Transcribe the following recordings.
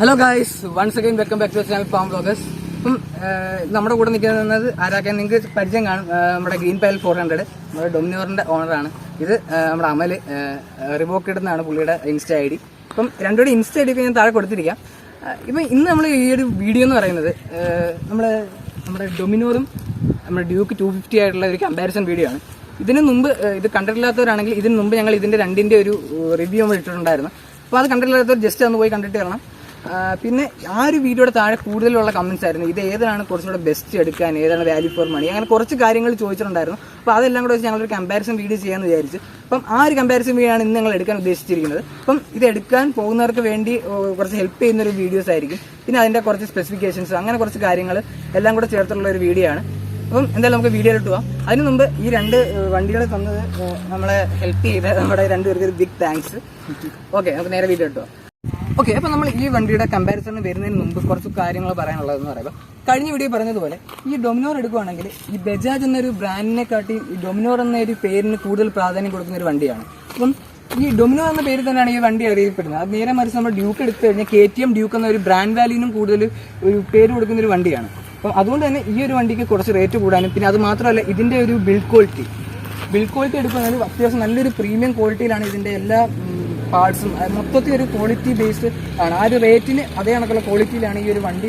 Hello guys, once again welcome back to channel Palm Vloggers. ഇപ്പം നമ്മുടെ കൂടെ നിൽക്കുന്നത് ആരാക്കാൻ നിങ്ങൾക്ക് പരിചയം കാണും. നമ്മുടെ ഗ്രീൻ പൈൽ 400 നമ്മുടെ ഡൊമിനോറിന്റെ ഓണറാണ്. ഇത് നമ്മുടെ അമൽ റിവോക്ക് ഇടുന്നതാണ് പുള്ളിയുടെ ഇൻസ്റ്റ ഐ ഡി. അപ്പം രണ്ടുകൂടി ഇൻസ്റ്റ ഐ ഡി ഞാൻ താഴെ കൊടുത്തിരിക്കാം. ഇപ്പം ഇന്ന് നമ്മൾ ഈ ഒരു വീഡിയോ എന്ന് പറയുന്നത് നമ്മുടെ ഡൊമിനോറും നമ്മുടെ ഡ്യൂക്ക് 250 ആയിട്ടുള്ള ഒരു കമ്പാരിസൺ വീഡിയോ ആണ്. ഇതിന് മുമ്പ് ഇത് കണ്ടിട്ടില്ലാത്തവരാണെങ്കിൽ ഇതിന് മുമ്പ് ഞങ്ങൾ ഇതിന്റെ രണ്ടിന്റെ ഒരു റിവ്യൂ നമ്മൾ ഇട്ടിട്ടുണ്ടായിരുന്നു. അപ്പോൾ അത് കണ്ടിട്ടില്ലാത്തവർ ജസ്റ്റ് ഒന്ന് പോയി കണ്ടിട്ട് വരണം. പിന്നെ ആ ഒരു വീഡിയോയുടെ താഴെ കൂടുതലുള്ള കമന്റ്സ് ആയിരുന്നു, ഇത് ഏതാണ് കുറച്ചുകൂടെ ബെസ്റ്റ് എടുക്കാൻ, ഏതാണ് വാല്യൂ ഫോർ മണി, അങ്ങനെ കുറച്ച് കാര്യങ്ങൾ ചോദിച്ചിട്ടുണ്ടായിരുന്നു. അപ്പോൾ അതെല്ലാം കൂടെ വെച്ച് ഞങ്ങളൊരു കമ്പാരിസൺ വീഡിയോ ചെയ്യാമെന്ന് വിചാരിച്ചു. അപ്പം ആ ഒരു കമ്പാരിസൺ വീഡിയോ ആണ് ഇന്ന് ഞങ്ങൾ എടുക്കാൻ ഉദ്ദേശിച്ചിരിക്കുന്നത്. അപ്പം ഇത് എടുക്കാൻ പോകുന്നവർക്ക് വേണ്ടി കുറച്ച് ഹെൽപ്പ് ചെയ്യുന്ന ഒരു വീഡിയോസ് ആയിരിക്കും. പിന്നെ അതിൻ്റെ കുറച്ച് സ്പെസിഫിക്കേഷൻസ്, അങ്ങനെ കുറച്ച് കാര്യങ്ങൾ എല്ലാം കൂടെ ചേർത്തുള്ള ഒരു വീഡിയോ ആണ്. അപ്പം എന്തായാലും നമുക്ക് വീഡിയോയിലോട്ട് പോകാം. അതിന് മുമ്പ് ഈ രണ്ട് വണ്ടികൾ തന്നത് നമ്മളെ ഹെൽപ്പ് ചെയ്ത് നമ്മുടെ രണ്ടുപേർക്ക് ഒരു ബിഗ് താങ്ക്സ്. ഓക്കെ, നമുക്ക് നേരെ വീഡിയോയിലോട്ട് പോകാം. ഓക്കെ, അപ്പോൾ നമ്മൾ ഈ വണ്ടിയുടെ കമ്പാരിസണിന് വരുന്നതിന് മുമ്പ് കുറച്ച് കാര്യങ്ങൾ പറയാനുള്ളതെന്ന് പറയുമ്പോൾ, കഴിഞ്ഞ വീഡിയോ പറഞ്ഞതുപോലെ ഈ ഡൊമിനോർ എടുക്കുകയാണെങ്കിൽ ഈ ബജാജ് എന്നൊരു ബ്രാൻഡിനെ കാട്ടി ഈ ഡൊമിനോർ എന്ന ഒരു പേരിന് കൂടുതൽ പ്രാധാന്യം കൊടുക്കുന്ന ഒരു വണ്ടിയാണ്. അപ്പം ഈ ഡൊമിനോർ എന്ന പേര് തന്നെയാണ് ഈ വണ്ടി അറിയപ്പെടുന്നത്. അത് നേരെ മറിച്ച് നമ്മൾ ഡ്യൂക്ക് എടുത്തു കഴിഞ്ഞാൽ KTM ഡ്യൂക്ക് എന്ന ഒരു ബ്രാൻഡ് വാല്യൂനും കൂടുതൽ ഒരു പേര് കൊടുക്കുന്ന ഒരു വണ്ടിയാണ്. അപ്പം അതുകൊണ്ട് തന്നെ ഈ ഒരു വണ്ടിക്ക് കുറച്ച് റേറ്റ് കൂടാനും, പിന്നെ അത് മാത്രമല്ല ഇതിൻ്റെ ഒരു ബിൽഡ് ക്വാളിറ്റി എടുക്കുകയാണെങ്കിൽ അത്യാവശ്യം നല്ലൊരു പ്രീമിയം ക്വാളിറ്റിയിലാണ് ഇതിൻ്റെ എല്ലാ പാർട്സും, മൊത്തത്തിൽ ഒരു ക്വാളിറ്റി ബേസ്ഡ് ആണ്. ആ ഒരു റേറ്റിന് അതേ കണക്കുള്ള ക്വാളിറ്റിയിലാണ് ഈ ഒരു വണ്ടി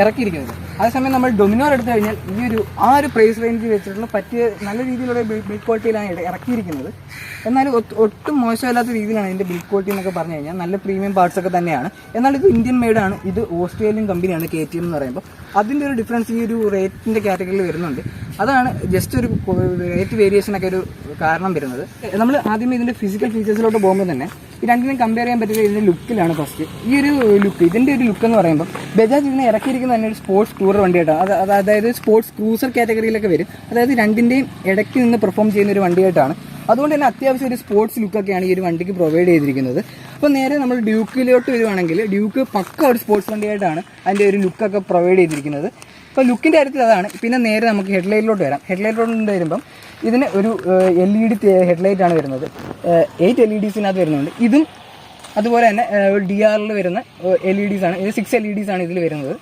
ഇറക്കിയിരിക്കുന്നത്. അതേസമയം നമ്മൾ ഡൊമിനോർ എടുത്തു കഴിഞ്ഞാൽ ആ ഒരു പ്രൈസ് റേഞ്ച് വെച്ചിട്ടുള്ള പറ്റിയ നല്ല രീതിയിലുള്ള ബിൽഡ് ക്വാളിറ്റിയിലാണ് ഇറക്കിയിരിക്കുന്നത്. എന്നാലും ഒട്ടും മോശമല്ലാത്ത രീതിയിലാണ് ഇതിൻ്റെ ബിൽഡ് ക്വാളിറ്റി എന്നൊക്കെ പറഞ്ഞു കഴിഞ്ഞാൽ നല്ല പ്രീമിയം പാർട്സ് ഒക്കെ തന്നെയാണ്. എന്നാൽ ഇത് ഇന്ത്യൻ മെയ്ഡാണ്, ഇത് ഓസ്ട്രേലിയൻ കമ്പനിയാണ് KTM എന്ന് പറയുമ്പോൾ. അതിൻ്റെ ഒരു ഡിഫറൻസ് ഈ ഒരു റേറ്റിൻ്റെ കാറ്റഗറിയിൽ വരുന്നുണ്ട്. അതാണ് ജസ്റ്റ് ഒരു റേറ്റ് വേരിയേഷനൊക്കെ ഒരു കാരണം വരുന്നത്. നമ്മൾ ആദ്യമേ ഇതിൻ്റെ ഫിസിക്കൽ ഫീച്ചേഴ്സിലോട്ട് പോകുമ്പോൾ തന്നെ ഈ രണ്ടിനും കമ്പയർ ചെയ്യാൻ പറ്റിയ ഇതിൻ്റെ ലുക്കിലാണ് ഫസ്റ്റ്. ഈ ഒരു ലുക്ക്, ഇതിൻ്റെ ഒരു ലുക്ക് എന്ന് പറയുമ്പോൾ ബജാജ് ഇതിനെ ഇറക്കിയിരിക്കുന്ന തന്നെ ഒരു സ്പോർട്സ് ടൂർ വണ്ടിയായിട്ടാണ്. അതായത് സ്പോർട്സ് ക്രൂസർ കാറ്റഗറിയിലൊക്കെ വരും. അതായത് രണ്ടിൻ്റെയും ഇടയ്ക്ക് നിന്ന് പെർഫോം ചെയ്യുന്ന ഒരു വണ്ടിയായിട്ടാണ്. അതുകൊണ്ട് തന്നെ അത്യാവശ്യം ഒരു സ്പോർട്സ് ലുക്കൊക്കെയാണ് ഈ ഒരു വണ്ടിക്ക് പ്രൊവൈഡ് ചെയ്തിരിക്കുന്നത്. അപ്പോൾ നേരെ നമ്മൾ ഡ്യൂക്കിലോട്ട് വരുവാണെങ്കിൽ ഡ്യൂക്ക് പക്ക ഒരു സ്പോർട്സ് വണ്ടിയായിട്ടാണ് അതിൻ്റെ ഒരു ലുക്കൊക്കെ പ്രൊവൈഡ് ചെയ്തിരിക്കുന്നത്. അപ്പോൾ ലുക്കിൻ്റെ കാര്യത്തിൽ അതാണ്. പിന്നെ നേരെ നമുക്ക് ഹെഡ്ലൈറ്റിലോട്ട് വരാം. ഹെഡ്ലൈറ്റിലോട്ട് വരുമ്പം ഇതിന് ഒരു LED ഹെഡ്ലൈറ്റാണ് വരുന്നത്. 8 LEDസിനകത്ത് വരുന്നുണ്ട്. ഇതും അതുപോലെ തന്നെ DR വരുന്ന LEDs ആണ്. ഇത് 6 LEDs ആണ് ഇതിൽ വരുന്നത്.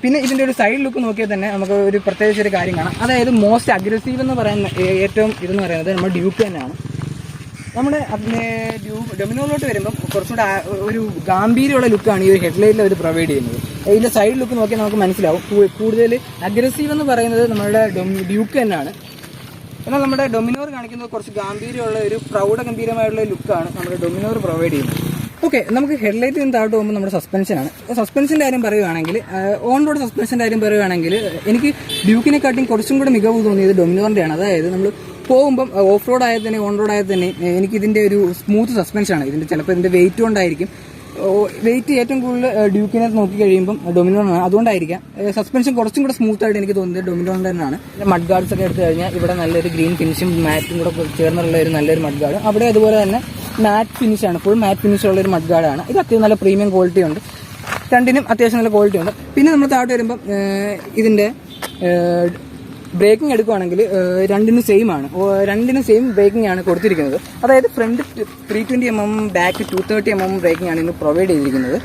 പിന്നെ ഇതിൻ്റെ ഒരു സൈഡ് ലുക്ക് നോക്കിയാൽ തന്നെ നമുക്ക് ഒരു പ്രത്യേകിച്ച് ഒരു കാര്യം കാണാം. അതായത് മോസ്റ്റ് അഗ്രസീവ് എന്ന് പറയുന്ന ഏറ്റവും ഇതെന്ന് പറയുന്നത് നമ്മുടെ ഡ്യൂക്ക് തന്നെയാണ്. നമ്മുടെ ഡൊമിനോറിലോട്ട് വരുമ്പം കുറച്ചുകൂടെ ഒരു ഗാംഭീര്യമുള്ള ലുക്കാണ് ഈ ഒരു ഹെഡ്ലൈറ്റിൽ അവർ പ്രൊവൈഡ് ചെയ്യുന്നത്. ഇതിൻ്റെ സൈഡ് ലുക്ക് നോക്കിയാൽ നമുക്ക് മനസ്സിലാവും കൂടുതൽ അഗ്രസീവ് എന്ന് പറയുന്നത് നമ്മുടെ ഡ്യൂക്ക് തന്നെയാണ്. എന്നാൽ നമ്മുടെ ഡൊമിനോർ കാണിക്കുന്നത് കുറച്ച് ഗാംഭീര്യമുള്ള ഒരു പ്രൗഢഗംഭീരമായിട്ടുള്ള ലുക്കാണ് നമ്മുടെ ഡൊമിനോർ പ്രൊവൈഡ് ചെയ്യുന്നത്. ഓക്കെ, നമുക്ക് ഹെഡ്ലൈറ്റിൽ നിന്ന് താഴോട്ട് പോകുമ്പോൾ നമ്മുടെ സസ്പെൻഷനാണ്. സസ്പെൻഷൻ്റെ കാര്യം പറയുകയാണെങ്കിൽ, ഓൺ റോഡ് സസ്പെൻഷൻ്റെ കാര്യം പറയുകയാണെങ്കിൽ എനിക്ക് ഡ്യൂക്കിനെക്കാട്ടിയും കുറച്ചും കൂടെ മികവ് തോന്നിയത് ഡൊമിനോറിൻ്റെയാണ്. അതായത് നമ്മൾ പോകുമ്പം ഓഫ് റോഡ് ആയാൽ തന്നെ ഓൺ റോഡ് ആയാൽ തന്നെ എനിക്കിതിൻ്റെ ഒരു സ്മൂത്ത് സസ്പെൻഷനാണ്. ഇതിൻ്റെ ചിലപ്പോൾ ഇതിൻ്റെ വെയിറ്റ് കൊണ്ടായിരിക്കും, വെയിറ്റ് ഏറ്റവും കൂടുതൽ ഡ്യൂക്കിനെ നോക്കി കഴിയുമ്പം ഡൊമിനോറാണ്. അതുകൊണ്ടായിരിക്കാം സസ്പെൻഷൻ കുറച്ചും കൂടെ സ്മൂത്ത് ആയിട്ട് എനിക്ക് തോന്നിയത് ഡൊമിനോറിൻ്റെ തന്നെയാണ്. മഡ് ഗാർഡ്സ് ഒക്കെ എടുത്തു കഴിഞ്ഞാൽ ഇവിടെ നല്ലൊരു ഗ്രീൻ ഫിനിഷും മാറ്റും കൂടെ ചേർന്നുള്ള ഒരു നല്ലൊരു മഡ് ഗാർഡ്. അവിടെ അതുപോലെ തന്നെ മാറ്റ് ഫിനിഷാണ്, ഫുൾ മാറ്റ് ഫിനിഷുള്ള ഒരു മഡ് ഗാർഡാണ്. ഇത് അത്യാവശ്യം നല്ല പ്രീമിയം ക്വാളിറ്റി ഉണ്ട്, രണ്ടിനും അത്യാവശ്യം നല്ല ക്വാളിറ്റി ഉണ്ട്. പിന്നെ നമ്മൾ താഴോട്ട് വരുമ്പം ഇതിൻ്റെ ബ്രേക്കിംഗ് എടുക്കുകയാണെങ്കിൽ രണ്ടിനും സെയിം ആണ്. രണ്ടിനും സെയിം ബ്രേക്കിംഗ് ആണ് കൊടുത്തിരിക്കുന്നത്. അതായത് front 320 mm, back 230 mm braking ആണ് ഇന്ന് പ്രൊവൈഡ് ചെയ്തിരിക്കുന്നത്.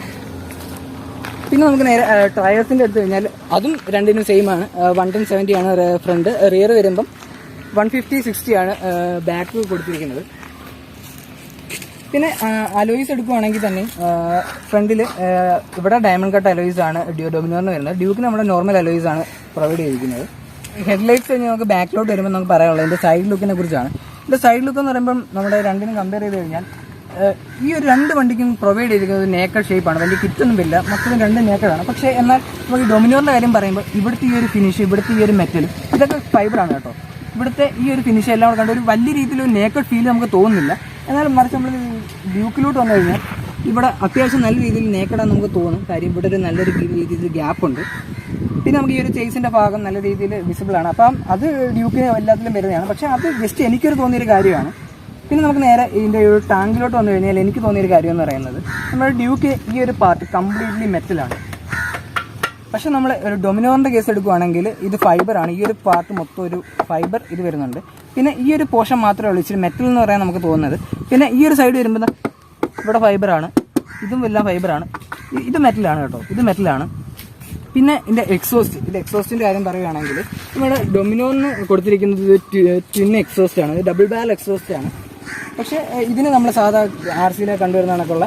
പിന്നെ നമുക്ക് നേരെ ടയർസിൻ്റെ എടുത്തു കഴിഞ്ഞാൽ അതും രണ്ടിനും സെയിം ആണ്. 110/70 ആണ് ഫ്രണ്ട്, റിയർ വരുമ്പം 150/60 ആണ് ബാക്ക് കൊടുത്തിരിക്കുന്നത്. പിന്നെ അലോയ്സ് എടുക്കുകയാണെങ്കിൽ തന്നെ ഫ്രണ്ടിൽ ഇവിടെ ഡയമണ്ട് കട്ട് അലോയ്സ് ആണ് ഡൊമിനോറിന് വരുന്നത്. ഡ്യൂക്കിന് നമ്മുടെ നോർമൽ അലോയ്സ് ആണ് പ്രൊവൈഡ് ചെയ്തിരിക്കുന്നത്. ഹെഡ്ലൈറ്റ്സ് കഴിഞ്ഞ് നമുക്ക് ബാക്കിലോട്ട് വരുമ്പോൾ നമുക്ക് പറയാനുള്ളത് ഇതിൻ്റെ സൈഡ് ലുക്കിനെ കുറിച്ചാണ്. ഇതിൻ്റെ സൈഡ് ലുക്ക് എന്ന് പറയുമ്പം നമ്മുടെ രണ്ടിനും കമ്പയർ ചെയ്ത് കഴിഞ്ഞാൽ ഈ ഒരു രണ്ട് വണ്ടിക്കും പ്രൊവൈഡ് ചെയ്തിരിക്കുന്നത് നേക്കഡ് ഷേപ്പാണ്. വലിയ കിറ്റൊന്നും ഇല്ല, മൊത്തം രണ്ടും നേക്കഡാണ്. പക്ഷേ എന്നാൽ നമുക്ക് ഡൊമിനോറിൻ്റെ കാര്യം പറയുമ്പോൾ ഇവിടുത്തെ ഈ ഒരു ഫിനിഷ്, ഇവിടുത്തെ ഈ ഒരു മെറ്റൽ, ഇതൊക്കെ ഫൈബറാണ് കേട്ടോ. ഇവിടുത്തെ ഈ ഒരു ഫിനിഷ് എല്ലാം കൂടെ കണ്ട് ഒരു വലിയ രീതിയിലൊരു നേക്കഡ് ഫീൽ നമുക്ക് തോന്നുന്നില്ല. എന്നാൽ മറിച്ച് നമ്മൾ ഡ്യൂക്കിലോട്ട് വന്നു കഴിഞ്ഞാൽ ഇവിടെ അത്യാവശ്യം നല്ല രീതിയിൽ നേക്കഡാന്ന് നമുക്ക് തോന്നും. കാര്യം ഇവിടെ ഒരു നല്ലൊരു രീതിയിൽ ഗ്യാപ്പ് ഉണ്ട്. പിന്നെ നമുക്ക് ഈ ഒരു ചേസിൻ്റെ ഭാഗം നല്ല രീതിയിൽ വിസിബിൾ ആണ്. അപ്പം അത് ഡ്യൂക്കിന് എല്ലാത്തിലും വരുന്നതാണ്. പക്ഷേ അത് ജസ്റ്റ് എനിക്കൊരു തോന്നിയൊരു കാര്യമാണ്. പിന്നെ നമുക്ക് നേരെ ഇതിൻ്റെ ഒരു ടാങ്കിലോട്ട് വന്നു കഴിഞ്ഞാൽ എനിക്ക് തോന്നിയൊരു കാര്യം എന്ന് പറയുന്നത് നമ്മുടെ ഡ്യൂക്ക് ഈ ഒരു പാർട്ട് കംപ്ലീറ്റ്ലി മെറ്റലാണ്. പക്ഷെ നമ്മൾ ഒരു ഡൊമിനോറിൻ്റെ കേസ് എടുക്കുകയാണെങ്കിൽ ഇത് ഫൈബറാണ്. ഈ ഒരു പാർട്ട് മൊത്തം ഒരു ഫൈബർ ഇത് വരുന്നുണ്ട്. പിന്നെ ഈ ഒരു പോർഷൻ മാത്രമേ ഉള്ളൂ ഇച്ചിരി മെറ്റൽ എന്ന് പറയാൻ നമുക്ക് തോന്നുന്നത്. പിന്നെ ഈ ഒരു സൈഡ് വരുമ്പോൾ ഇവിടെ ഫൈബറാണ്, ഇതും എല്ലാം ഫൈബറാണ്. ഇത് മെറ്റലാണ് കേട്ടോ, ഇത് മെറ്റലാണ്. പിന്നെ ഇതിൻ്റെ എക്സോസ്റ്റിൻ്റെ കാര്യം പറയുകയാണെങ്കിൽ നമ്മുടെ ഡൊമിനോന്ന് കൊടുത്തിരിക്കുന്നത് ട്വിൻ എക്സോസ്റ്റ് ആണ്, ഇത് ഡബിൾ ബാരൽ എക്സോസ്റ്റ് ആണ്. പക്ഷേ ഇതിന് നമ്മൾ സാധാ RCയിലെ കണ്ടുവരുന്ന കണക്കുള്ള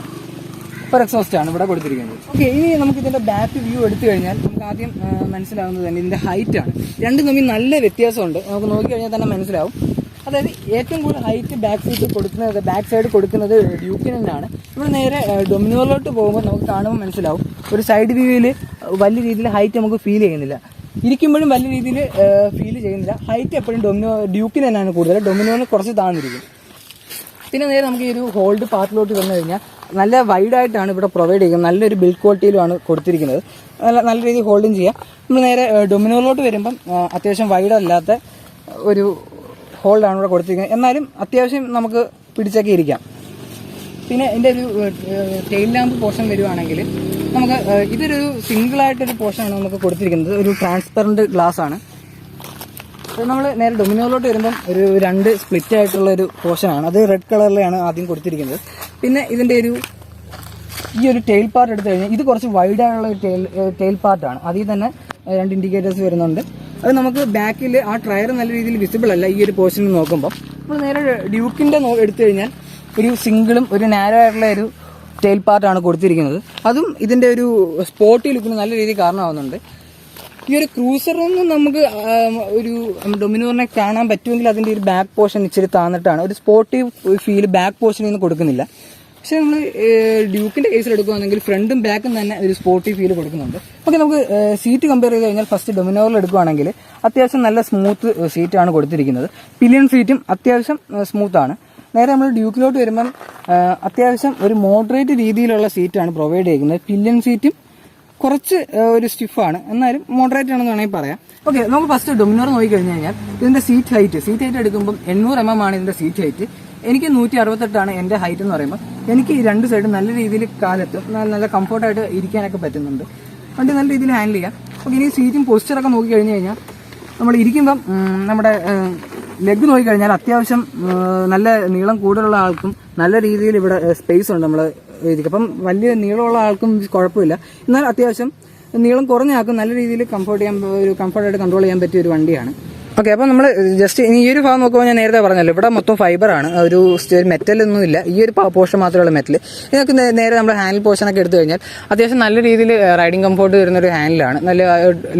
ഒരു എക്സോസ്റ്റ് ആണ് ഇവിടെ കൊടുത്തിരിക്കുന്നത്. ഓക്കെ, ഇനി നമുക്ക് ഇതിൻ്റെ ബാക്ക് വ്യൂ എടുത്തു കഴിഞ്ഞാൽ നമുക്ക് ആദ്യം മനസ്സിലാവുന്നത് തന്നെ ഇതിൻ്റെ ഹൈറ്റ് ആണ്. രണ്ടും തമ്മിൽ നല്ല വ്യത്യാസമുണ്ട്, നമുക്ക് നോക്കിക്കഴിഞ്ഞാൽ തന്നെ മനസ്സിലാവും. അതായത് ഏറ്റവും കൂടുതൽ ഹൈറ്റ് ബാക്ക് സൈഡ് കൊടുക്കുന്നത് ഡ്യൂക്കിനാണ്. ഇവിടെ നേരെ ഡൊമിനോയിലോട്ട് പോകുമ്പോൾ നമുക്ക് കാണുമ്പോൾ മനസ്സിലാവും ഒരു സൈഡ് വ്യൂവിൽ വലിയ രീതിയിൽ ഹൈറ്റ് നമുക്ക് ഫീൽ ചെയ്യുന്നില്ല, ഇരിക്കുമ്പോഴും വലിയ രീതിയിൽ ഫീൽ ചെയ്യുന്നില്ല. ഹൈറ്റ് എപ്പോഴും ഡ്യൂക്കിന് തന്നെയാണ് കൂടുതൽ, ഡൊമിനോന് കുറച്ച് താഴ്ന്നിരിക്കും. പിന്നെ നേരെ നമുക്ക് ഈ ഒരു ഹോൾഡ് പാർട്ടിലോട്ട് വന്നു കഴിഞ്ഞാൽ നല്ല വൈഡായിട്ടാണ് ഇവിടെ പ്രൊവൈഡ് ചെയ്യുന്നത്, നല്ലൊരു ബിൽഡ് ക്വാളിറ്റിയിലുമാണ് കൊടുത്തിരിക്കുന്നത്, നല്ല രീതിയിൽ ഹോൾഡും ചെയ്യാം. നമ്മൾ നേരെ ഡൊമിനോയിലോട്ട് വരുമ്പം അത്യാവശ്യം വൈഡല്ലാത്ത ഒരു ഹോൾഡാണ് ഇവിടെ കൊടുത്തിരിക്കുന്നത്, എന്നാലും അത്യാവശ്യം നമുക്ക് പിടിച്ചൊക്കെ ഇരിക്കാം. പിന്നെ ഇതിൻ്റെ ഒരു ടെയിൽ ലാമ്പ് പോർഷൻ വരുവാണെങ്കിൽ നമുക്ക് ഇതൊരു സിംഗിളായിട്ടൊരു പോർഷനാണ് നമുക്ക് കൊടുത്തിരിക്കുന്നത്, ഒരു ട്രാൻസ്പെറൻറ്റ് ഗ്ലാസ് ആണ്. നമ്മൾ നേരെ ഡൊമിനോയിലോട്ട് വരുമ്പം ഒരു 2 സ്പ്ലിറ്റ് ആയിട്ടുള്ള ഒരു പോർഷനാണ്, അത് റെഡ് കളറിലാണ് ആദ്യം കൊടുത്തിരിക്കുന്നത്. പിന്നെ ഇതിൻ്റെ ഈ ഒരു ടെയിൽ പാർട്ട് എടുത്തു കഴിഞ്ഞാൽ ഇത് കുറച്ച് വൈഡായുള്ള ടെയിൽ പാർട്ടാണ്, അതിൽ തന്നെ 2 ഇൻഡിക്കേറ്റേഴ്സ് വരുന്നുണ്ട്. അത് നമുക്ക് ബാക്കിൽ ആ ടയർ നല്ല രീതിയിൽ വിസിബിൾ അല്ല ഈ ഒരു പോർഷനിൽ നോക്കുമ്പോൾ. നമ്മൾ നേരെ ഡ്യൂക്കിൻ്റെ എടുത്തു കഴിഞ്ഞാൽ ഒരു സിംഗിളും ഒരു നാരോ ആയിട്ടുള്ള ഒരു ടെയിൽ പാർട്ടാണ് കൊടുത്തിരിക്കുന്നത്, അതും ഇതിൻ്റെ ഒരു സ്പോർട്ടി ലുക്കിന് നല്ല രീതിയിൽ കാരണമാവുന്നുണ്ട്. ഈ ഒരു ക്രൂസറൊന്നും നമുക്ക് ഒരു ഡൊമിനോറിനെ കാണാൻ പറ്റുമെങ്കിൽ അതിൻ്റെ ഒരു ബാക്ക് പോർഷൻ ഇച്ചിരി താന്നിട്ടാണ്, ഒരു സ്പോർട്ടീവ് ഫീൽ ബാക്ക് പോർഷനിൽ നിന്ന് കൊടുക്കുന്നില്ല. പക്ഷേ നമ്മൾ ഡ്യൂക്കിൻ്റെ കേസിൽ എടുക്കുകയാണെങ്കിൽ ഫ്രണ്ടും ബാക്കും തന്നെ ഒരു സ്പോർട്ടീവ് ഫീൽ കൊടുക്കുന്നുണ്ട്. ഓക്കെ, നമുക്ക് സീറ്റ് കമ്പയർ ചെയ്ത് കഴിഞ്ഞാൽ ഫസ്റ്റ് ഡൊമിനോറിൽ എടുക്കുകയാണെങ്കിൽ അത്യാവശ്യം നല്ല സ്മൂത്ത് സീറ്റാണ് കൊടുത്തിരിക്കുന്നത്, പില്ലിയൻ സീറ്റും അത്യാവശ്യം സ്മൂത്താണ്. നേരെ നമ്മൾ ഡ്യൂക്കിലോട്ട് വരുമ്പം അത്യാവശ്യം ഒരു മോഡറേറ്റ് രീതിയിലുള്ള സീറ്റാണ് പ്രൊവൈഡ് ചെയ്യുന്നത്, പില്ലിയൻ സീറ്റും കുറച്ച് ഒരു സ്റ്റിഫാണ്, എന്നാലും മോഡറേറ്റ് ആണെന്ന് വേണമെങ്കിൽ പറയാം. ഓക്കെ, നമുക്ക് ഫസ്റ്റ് ഡൊമിനോർ നോക്കിക്കഴിഞ്ഞ് കഴിഞ്ഞാൽ ഇതിൻ്റെ സീറ്റ് ഹൈറ്റ് എടുക്കുമ്പം 800 mm ആണ് ഇതിൻ്റെ സീറ്റ് ഹൈറ്റ്. എനിക്ക് 168 എൻ്റെ ഹൈറ്റ് എന്ന് പറയുമ്പോൾ എനിക്ക് ഈ 2 സൈഡും നല്ല രീതിയിൽ കാലത്തും നല്ല കംഫർട്ടായിട്ട് ഇരിക്കാനൊക്കെ പറ്റുന്നുണ്ട്, വണ്ടി നല്ല രീതിയിൽ ഹാൻഡിൽ ചെയ്യാം. ഓക്കെ, ഇനി സീറ്റും പോസ്ചറൊക്കെ നോക്കിക്കഴിഞ്ഞ് കഴിഞ്ഞാൽ നമ്മൾ ഇരിക്കുമ്പം നമ്മുടെ ലെഗ് നോക്കിക്കഴിഞ്ഞാൽ അത്യാവശ്യം നല്ല നീളം കൂടുതലുള്ള ആൾക്കും നല്ല രീതിയിൽ ഇവിടെ സ്പേസ് ഉണ്ട്. നമ്മൾ അപ്പം വലിയ നീളമുള്ള ആൾക്കും കുഴപ്പമില്ല, എന്നാൽ അത്യാവശ്യം നീളം കുറഞ്ഞ ആൾക്കും നല്ല രീതിയിൽ കംഫർട്ടായിട്ട് കൺട്രോൾ ചെയ്യാൻ പറ്റിയ ഒരു വണ്ടിയാണ്. ഓക്കെ, അപ്പം നമ്മൾ ജസ്റ്റ് ഈ ഒരു ഭാഗം നോക്കുമ്പോൾ ഞാൻ നേരത്തെ പറഞ്ഞല്ലോ ഇവിടെ മൊത്തം ഫൈബറാണ്, ഒരു മെറ്റലൊന്നും ഇല്ല, ഈ ഒരു പോർഷൻ മാത്രമുള്ള മെറ്റൽ. ഇതൊക്കെ നേരെ നമ്മൾ ഹാൻഡിൽ പോർഷനൊക്കെ എടുത്തു കഴിഞ്ഞാൽ അത്യാവശ്യം നല്ല രീതിയിൽ റൈഡിങ് കംഫോർട്ട് വരുന്നൊരു ഹാൻഡിലാണ്, നല്ല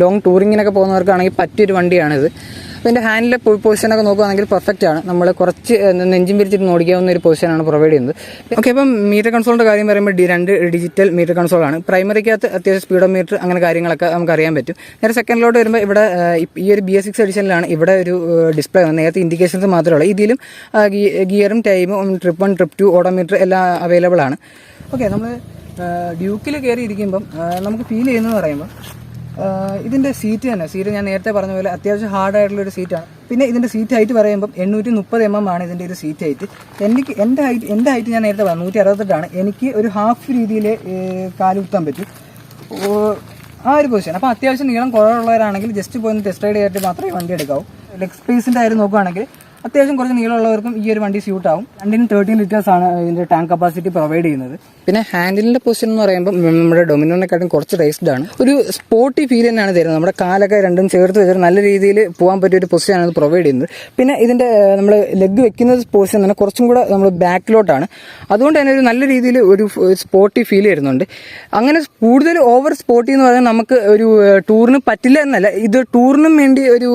ലോങ് ടൂറിങ്ങിനൊക്കെ പോകുന്നവർക്കാണെങ്കിൽ പറ്റിയൊരു വണ്ടിയാണിത്. അപ്പോൾ ഇതിൻ്റെ ഹാൻഡിലെ പൊസിഷനൊക്കെ നോക്കുകയാണെങ്കിൽ പെർഫെക്റ്റ് ആണ്, നമ്മൾ കുറച്ച് നെഞ്ചും പിരിച്ചിട്ട് ഓടിക്കാവുന്ന ഒരു പൊസിഷനാണ് പ്രൊവൈഡ് ചെയ്യുന്നത്. ഓക്കെ, അപ്പം മീറ്റർ കൺസോളിൻ്റെ കാര്യം പറയുമ്പോൾ 2 ഡിജിറ്റൽ മീറ്റർ കൺസോളാണ്. പ്രൈമറിക്കകത്ത് അത്യാവശ്യം സ്പീഡോമീറ്റർ അങ്ങനെ കാര്യങ്ങളൊക്കെ നമുക്ക് അറിയാൻ പറ്റും. നേരെ സെക്കൻഡിലോട്ട് വരുമ്പോൾ ഇവിടെ ഈ ഒരു BS6 എഡിഷനിലാണ് ഇവിടെ ഒരു ഡിസ്പ്ലേ വന്നത്, നേരത്തെ ഇൻഡിക്കേഷൻസ് മാത്രമേ ഉള്ളൂ. ഇതിലും ഗിയറും ടൈമും ട്രിപ്പ് 1 ട്രിപ്പ് 2 ഓഡോമീറ്റർ എല്ലാം അവൈലബിൾ ആണ്. ഓക്കെ, നമ്മൾ ഡ്യൂക്കിൽ കയറി ഇരിക്കുമ്പം നമുക്ക് ഫീൽ ചെയ്യുന്നതെന്ന് പറയുമ്പോൾ ഇതിൻ്റെ സീറ്റ് ഞാൻ നേരത്തെ പറഞ്ഞ പോലെ അത്യാവശ്യം ഹാർഡായിട്ടുള്ളൊരു സീറ്റാണ്. പിന്നെ ഇതിൻ്റെ സീറ്റ് ഹൈറ്റ് പറയുമ്പം 830 mm ആണ് ഇതിൻ്റെ ഒരു സീറ്റ് ഹൈറ്റ്. എൻ്റെ ഹൈറ്റ് ഞാൻ നേരത്തെ പറഞ്ഞു 168 എനിക്ക് ഒരു ഹാഫ് രീതിയിൽ കാലുകുത്താൻ പറ്റും ആ ഒരു പൊസിഷൻ. അപ്പോൾ അത്യാവശ്യം നീളം കുറവുള്ളവരാണെങ്കിൽ ജസ്റ്റ് പോയി ടെസ്റ്റ് റൈഡ് ചെയ്തിട്ട് മാത്രമേ വണ്ടി എടുക്കാവൂ. ലെഗ് സ്പേസിൻ്റെ കാര്യം നോക്കുകയാണെങ്കിൽ അത്യാവശ്യം കുറച്ച് നീളമുള്ളവർക്കും ഈ ഒരു വണ്ടി സ്യൂട്ട് ആവും. 13 liters ആണ് ഇതിൻ്റെ ടാങ്ക് കപ്പാസിറ്റി പ്രൊവൈഡ് ചെയ്യുന്നത്. പിന്നെ ഹാൻഡിലിൻ്റെ പൊസിഷൻ എന്ന് പറയുമ്പോൾ നമ്മുടെ ഡൊമിനോനെക്കാട്ടും കുറച്ച് റേസ്ഡ് ആണ്, ഒരു സ്പോർട്ടി ഫീൽ തന്നെയാണ് തരുന്നത്. നമ്മുടെ കാലൊക്കെ രണ്ടും ചേർത്ത് വെച്ചിട്ട് നല്ല രീതിയിൽ പോകാൻ പറ്റിയ ഒരു പൊസിഷനാണ് ഇത് പ്രൊവൈഡ് ചെയ്യുന്നത്. പിന്നെ ഇതിൻ്റെ നമ്മൾ ലെഗ് വെക്കുന്ന പൊസിഷൻ തന്നെ കുറച്ചും കൂടെ നമ്മൾ ബാക്കിലോട്ടാണ്, അതുകൊണ്ട് തന്നെ ഒരു നല്ല രീതിയിൽ ഒരു സ്പോർട്ടി ഫീൽ വരുന്നുണ്ട്. അങ്ങനെ കൂടുതൽ ഓവർ സ്പോർട്ടി എന്ന് പറഞ്ഞാൽ നമുക്ക് ഒരു ടൂറിന് പറ്റില്ല എന്നല്ല, ഇത് ടൂറിനും വേണ്ടി ഒരു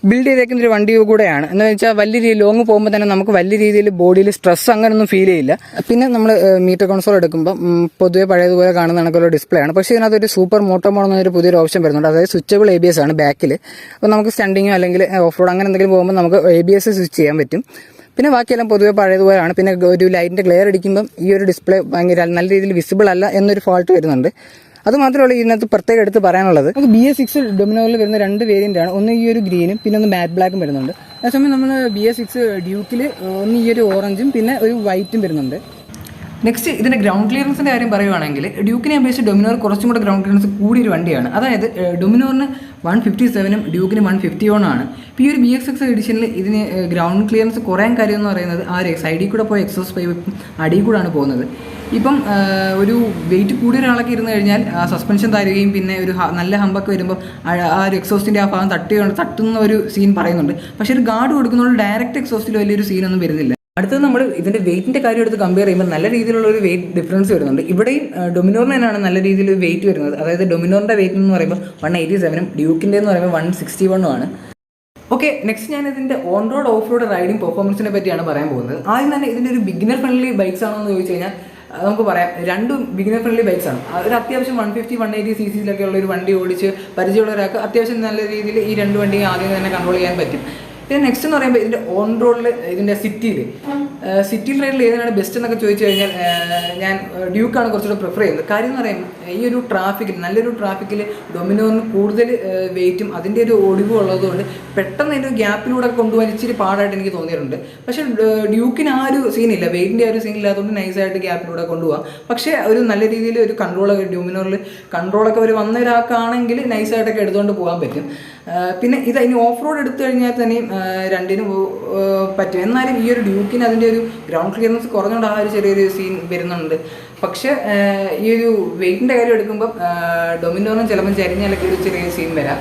ബിൽഡ് ചെയ്തേക്കുന്ന ഒരു വണ്ടി കൂടെയാണ്. എന്ന് വെച്ചാൽ വലിയ രീതിയിൽ ലോങ് പോകുമ്പോൾ തന്നെ നമുക്ക് വലിയ രീതിയിൽ ബോഡിയിൽ സ്ട്രെസ് അങ്ങനെയൊന്നും ഫീൽ ചെയ്യില്ല. പിന്നെ നമ്മൾ മീറ്റർ കൺസോൾ എടുക്കുമ്പോൾ പൊതുവെ പഴയതുപോലെ കാണുന്ന കണക്കുള്ള ഡിസ്പ്ലേ ആണ്, പക്ഷേ ഇതിനകത്തൊരു സൂപ്പർ മോട്ടോ മോഡ് എന്നൊരു പുതിയൊരു ഓപ്ഷൻ വരുന്നുണ്ട്. അതായത് സ്വിച്ചബിൾ ABS ആണ് ബാക്കിൽ. അപ്പോൾ നമുക്ക് സ്റ്റണ്ടിങ്ങോ അല്ലെങ്കിൽ ഓഫ് റോഡ് അങ്ങനെ എന്തെങ്കിലും പോകുമ്പോൾ നമുക്ക് ABS സ്വിച്ച് ചെയ്യാൻ പറ്റും. പിന്നെ ബാക്കിയെല്ലാം പൊതുവെ പഴയതുപോലെയാണ്. പിന്നെ ഒരു ലൈറ്റിൻ്റെ ഗ്ലെയർ അടിക്കുമ്പം ഈ ഒരു ഡിസ്പ്ലേ ഭയങ്കര നല്ല രീതിയിൽ വിസിബിൾ അല്ല എന്നൊരു ഫാൾട്ട് വരുന്നുണ്ട്. അത് മാത്രമല്ല ഇതിനകത്ത് പ്രത്യേകം എടുത്ത് പറയാനുള്ളത്, നമുക്ക് BS6 ഡൊമിനോയിൽ വരുന്ന 2 വേരിയന്റ് ആണ്. ഒന്ന് ഈ ഒരു ഗ്രീനും പിന്നെ ഒന്ന് മാറ്റ് ബ്ലാക്കും വരുന്നുണ്ട്. അതേസമയം നമ്മൾ BS6 ഡ്യൂക്കിൽ ഒന്ന് ഈ ഒരു ഓറഞ്ചും പിന്നെ ഒരു വൈറ്റും വരുന്നുണ്ട്. നെക്സ്റ്റ് ഇതിൻ്റെ ഗ്രൗണ്ട് ക്ലിയറൻസിൻ്റെ കാര്യം പറയുവാണെങ്കിൽ ഡ്യൂക്കിനെ അപേക്ഷിച്ച് ഡൊമിനോർ കുറച്ചും കൂടെ ഗ്രൗണ്ട് ക്ലിയറൻസ് കൂടിയൊരു വണ്ടിയാണ്. അതായത് ഡൊമിനോറിന് 157 ഡ്യൂക്കിന് 151 ആണ്. ഇപ്പോൾ ഈ ഒരു BX6 എഡിഷനിൽ ഇതിന് ഗ്രൗണ്ട് ക്ലിയറൻസ് കുറയാൻ കാര്യം എന്ന് പറയുന്നത് ആ ഒരു സൈഡിൽ കൂടെ പോയ എക്സോസ്റ്റ് പൈപ്പ് അടിയിൽ കൂടെയാണ് പോകുന്നത്. ഇപ്പം ഒരു വെയിറ്റ് കൂടിയ ഒരാളൊക്കെ ഇരുന്ന് കഴിഞ്ഞാൽ സസ്പെൻഷൻ തരുകയും പിന്നെ ഒരു നല്ല ഹമ്പൊക്കെ വരുമ്പോൾ ആ ഒരു എക്സോസ്റ്റിൻ്റെ ആ ഭാഗം തട്ടുന്ന ഒരു സീൻ പറയുന്നുണ്ട്. പക്ഷേ ഒരു ഗാർഡ് കൊടുക്കുന്നതുകൊണ്ട് ഡയറക്റ്റ് എക്സോസ്റ്റിൽ വലിയൊരു സീനൊന്നും വരുന്നില്ല. അടുത്തത് നമ്മൾ ഇതിൻ്റെ വെയിറ്റിൻ്റെ കാര്യം എടുത്ത് കമ്പയർ ചെയ്യുമ്പോൾ നല്ല രീതിയിലുള്ള ഒരു വെയിറ്റ് ഡിഫറൻസ് വരുന്നുണ്ട്. ഇവിടെയും ഡൊമിനോറിന് തന്നെയാണ് നല്ല രീതിയിൽ വെയിറ്റ് വരുന്നത്. അതായത് ഡൊമിനോറിൻ്റെ വെയിറ്റ് എന്ന് പറയുമ്പോൾ 187 ഡ്യൂക്കിൻ്റെ എന്ന് പറയുമ്പോൾ 161 ആണ്. ഓക്കെ, നെക്സ്റ്റ് ഞാൻ ഇതിൻ്റെ on road off road riding പെർഫോമൻസിനെ പറ്റിയാണ് പറയാൻ പോകുന്നത്. ആദ്യം തന്നെ ഇതിൻ്റെ ഒരു ബിഗിനർ ഫ്രണ്ട്ലി ബൈക്സ് ആണോ എന്ന് ചോദിച്ചു കഴിഞ്ഞാൽ നമുക്ക് പറയാം രണ്ടും ബിഗിനർ ഫ്രണ്ട്ലി ബൈക്സ് ആണ്. ഒരു അത്യാവശ്യം 150-180 cc ഉള്ള ഒരു വണ്ടി ഓടിച്ച് പരിചയമുള്ള ഒരാൾക്ക് അത്യാവശ്യം നല്ല രീതിയിൽ ഈ രണ്ട് വണ്ടിയും ആദ്യം തന്നെ കൺട്രോൾ ചെയ്യാൻ പറ്റും. പിന്നെ നെക്സ്റ്റ് എന്ന് പറയുമ്പോൾ ഇതിൻ്റെ ഓൺ റോഡിൽ ഇതിൻ്റെ സിറ്റി റൈഡിൽ ഏതാണ് ബെസ്റ്റ് എന്നൊക്കെ ചോദിച്ചു കഴിഞ്ഞാൽ ഞാൻ ഡ്യൂക്കാണ് കുറച്ചുകൂടെ പ്രിഫർ ചെയ്യുന്നത്. കാര്യം എന്ന് പറയുമ്പോൾ ഈ ഒരു ട്രാഫിക്കിൽ നല്ലൊരു ട്രാഫിക്കിൽ ഡൊമിനോറിന് കൂടുതൽ വെയിറ്റും അതിൻ്റെ ഒരു ഒടിവും ഉള്ളതുകൊണ്ട് പെട്ടെന്ന് അതിൻ്റെ ഗ്യാപ്പിലൂടെ കൊണ്ടുപോകാൻ ഇച്ചിരി പാടായിട്ട് എനിക്ക് തോന്നിയിട്ടുണ്ട്. പക്ഷേ ഡ്യൂക്കിന് ആ ഒരു സീനില്ല, വെയിറ്റിൻ്റെ ആ ഒരു സീനില്ലാത്തതുകൊണ്ട് നൈസായിട്ട് ഗ്യാപ്പിലൂടെ കൊണ്ടുപോകാം. പക്ഷേ ഒരു നല്ല രീതിയിൽ ഒരു കൺട്രോളൊക്കെ ഡൊമിനോറിൽ കൺട്രോളൊക്കെ ഒരു വന്ന ഒരാൾക്കാണെങ്കിൽ നൈസായിട്ടൊക്കെ എടുത്തുകൊണ്ട് പോകാൻ പറ്റും. പിന്നെ ഇത് ഇനി ഓഫ് റോഡ് എടുത്തു കഴിഞ്ഞാൽ തന്നെയും രണ്ടിനും പറ്റും. എന്നാലും ഈ ഒരു ഡ്യൂക്കിന് അതിൻ്റെ ഒരു ഗ്രൗണ്ട് ക്ലിയറൻസ് കുറഞ്ഞുകൊണ്ട് ആ ഒരു ചെറിയൊരു സീൻ വരുന്നുണ്ട്. പക്ഷേ ഈ ഒരു വെയിറ്റിൻ്റെ കാര്യം എടുക്കുമ്പം ഡൊമിനോറിനും ചിലപ്പം ചരിഞ്ഞാലൊക്കെ ഒരു ചെറിയ സീൻ വരാം.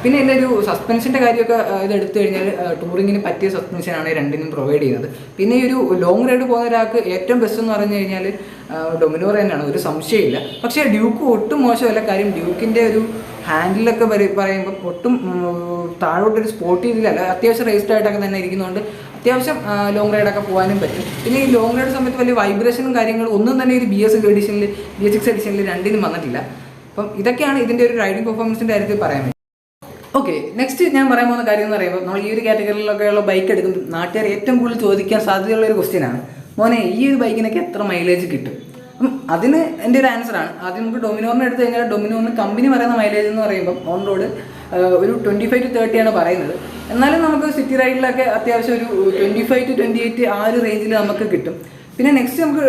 പിന്നെ ഇതിൻ്റെ ഒരു സസ്പെൻഷൻ്റെ കാര്യമൊക്കെ ഇത് എടുത്തു കഴിഞ്ഞാൽ ടൂറിങ്ങിന് പറ്റിയ സസ്പെൻഷനാണ് രണ്ടിനും പ്രൊവൈഡ് ചെയ്യുന്നത്. പിന്നെ ഈ ഒരു ലോങ് റൈഡ് പോകുന്ന ഒരാൾക്ക് ഏറ്റവും ബെസ്റ്റ് എന്ന് പറഞ്ഞു കഴിഞ്ഞാൽ ഡൊമിനോർ തന്നെയാണ്, ഒരു സംശയമില്ല. പക്ഷേ ഡ്യൂക്ക് ഒട്ടും മോശമല്ല. കാര്യം ഡ്യൂക്കിൻ്റെ ഒരു ഹാൻഡിലൊക്കെ പറയുമ്പോൾ ഒട്ടും താഴോട്ടൊരു സ്പോട്ട് രീതിയിലല്ല, അത്യാവശ്യം റേസ്ഡ് ആയിട്ടൊക്കെ തന്നെ ഇരിക്കുന്നതുകൊണ്ട് അത്യാവശ്യം ലോങ് റൈഡൊക്കെ പോകാനും പറ്റും. പിന്നെ ഈ ലോങ് റൈഡ് സമയത്ത് വലിയ വൈബ്രേഷനും കാര്യങ്ങളും ഒന്നും തന്നെ ഒരു BX6 എഡിഷനിൽ രണ്ടിനും വന്നിട്ടില്ല. അപ്പം ഇതൊക്കെയാണ് ഇതിൻ്റെ ഒരു റൈഡിംഗ് പെർഫോമൻസിൻ്റെ കാര്യത്തിൽ പറയാൻ പറ്റും. ഓക്കെ, നെക്സ്റ്റ് ഞാൻ പറയാൻ പോകുന്ന കാര്യം എന്ന് പറയുമ്പോൾ നമ്മൾ ഈ ഒരു കാറ്റഗറിയിലൊക്കെയുള്ള ബൈക്ക് എടുക്കുമ്പോൾ നാട്ടുകാർ ഏറ്റവും കൂടുതൽ ചോദിക്കാൻ സാധ്യതയുള്ള ഒരു ക്വസ്റ്റ്യനാണ്, മോനെ ഈ ഒരു ബൈക്കിനൊക്കെ എത്ര മൈലേജ് കിട്ടും? അപ്പം അതിന് എൻ്റെ ഒരു ആൻസറാണ്. ആദ്യം നമുക്ക് ഡൊമിനോറിന് എടുത്തു കഴിഞ്ഞാൽ ഡൊമിനോറിന് കമ്പനി പറയുന്ന മൈലേജ് എന്ന് പറയുമ്പോൾ ഓൺ റോഡ് ഒരു 25 to 30 ആണ് പറയുന്നത്. എന്നാലും നമുക്ക് സിറ്റി റൈഡിലൊക്കെ അത്യാവശ്യം ഒരു 25 to 28 ആ ഒരു റേഞ്ചിൽ നമുക്ക് കിട്ടും. പിന്നെ നെക്സ്റ്റ് നമുക്ക്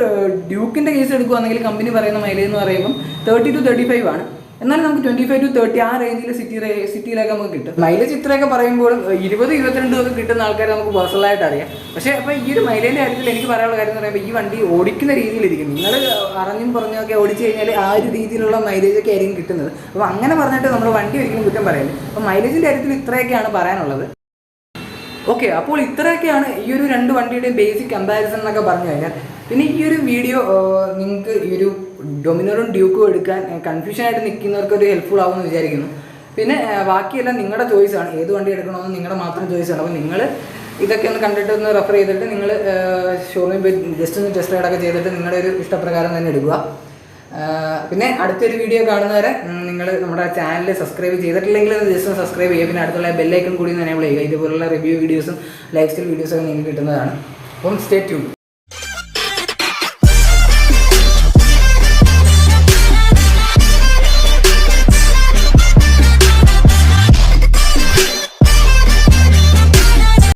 ഡ്യൂക്കിൻ്റെ കേസ് എടുക്കുകയാണെങ്കിൽ കമ്പനി പറയുന്ന മൈലേജ് എന്ന് പറയുമ്പോൾ 30 to 35 ആണ്. എന്നാലും നമുക്ക് 25 to 30 ആ റേഞ്ചിൽ സിറ്റിയിലൊക്കെ നമുക്ക് കിട്ടും. മൈലേജ് ഇത്രയൊക്കെ പറയുമ്പോൾ 20-22 ഒക്കെ കിട്ടുന്ന ആൾക്കാരെ നമുക്ക് പേഴ്സണലായിട്ട് അറിയാം. പക്ഷേ അപ്പോൾ ഈ ഒരു മൈലേജിൻ്റെ കാര്യത്തിൽ എനിക്ക് പറയാനുള്ള കാര്യം എന്ന് പറയുമ്പോൾ ഈ വണ്ടി ഓടിക്കുന്ന രീതിയിലിരിക്കും. നിങ്ങൾ അറിഞ്ഞും പറഞ്ഞൊക്കെ ഓടിച്ചു കഴിഞ്ഞാൽ ആ ഒരു രീതിയിലുള്ള മൈലേജൊക്കെ ആയിരിക്കും കിട്ടുന്നത്. അപ്പോൾ അങ്ങനെ പറഞ്ഞിട്ട് നമ്മുടെ വണ്ടി ഒരിക്കലും കുറ്റം പറയില്ല. അപ്പോൾ മൈലേജിൻ്റെ കാര്യത്തിൽ ഇത്രയൊക്കെയാണ് പറയാനുള്ളത്. ഓക്കെ, അപ്പോൾ ഇത്രയൊക്കെയാണ് ഈ ഒരു രണ്ട് വണ്ടിയുടെയും ബേസിക് കമ്പാരിസൺ എന്നൊക്കെ പറഞ്ഞു കഴിഞ്ഞാൽ. പിന്നെ ഈ ഒരു വീഡിയോ നിങ്ങൾക്ക് ഈ ഒരു ഡൊമിനോറും ഡ്യൂക്കും എടുക്കാൻ കൺഫ്യൂഷനായിട്ട് നിൽക്കുന്നവർക്ക് ഒരു ഹെൽപ്ഫുൾ ആവുമെന്ന് വിചാരിക്കുന്നു. പിന്നെ ബാക്കിയെല്ലാം നിങ്ങളുടെ ചോയ്സാണ്, ഏത് വണ്ടി എടുക്കണമെന്ന് നിങ്ങളുടെ മാത്രം ചോയ്സാണ്. അപ്പോൾ നിങ്ങൾ ഇതൊക്കെ ഒന്ന് കണ്ടിട്ട് ഒന്ന് റെഫർ ചെയ്തിട്ട് നിങ്ങൾ ഷോറൂമിൽ പോയി ജസ്റ്റ് ഒന്ന് ടെസ്റ്റ് റൈഡൊക്കെ ചെയ്തിട്ട് നിങ്ങളുടെ ഒരു ഇഷ്ടപ്രകാരം തന്നെ എടുക്കുക. പിന്നെ അടുത്തൊരു വീഡിയോ കാണുന്നവരെ നിങ്ങൾ നമ്മുടെ ചാനൽ സബ്സ്ക്രൈബ് ചെയ്തിട്ടില്ലെങ്കിൽ ജസ്റ്റ് സബ്സ്ക്രൈബ് ചെയ്യുക. പിന്നെ അടുത്തുള്ള ബെല്ലൈക്കൺ കൂടി എനേബിൾ ചെയ്യുക. ഇതുപോലുള്ള റിവ്യൂ വീഡിയോസും ലൈഫ് സ്റ്റൈൽ വീഡിയോസൊക്കെ നിങ്ങൾക്ക് കിട്ടുന്നതാണ്. അപ്പം സ്റ്റേ ട്യൂൺ.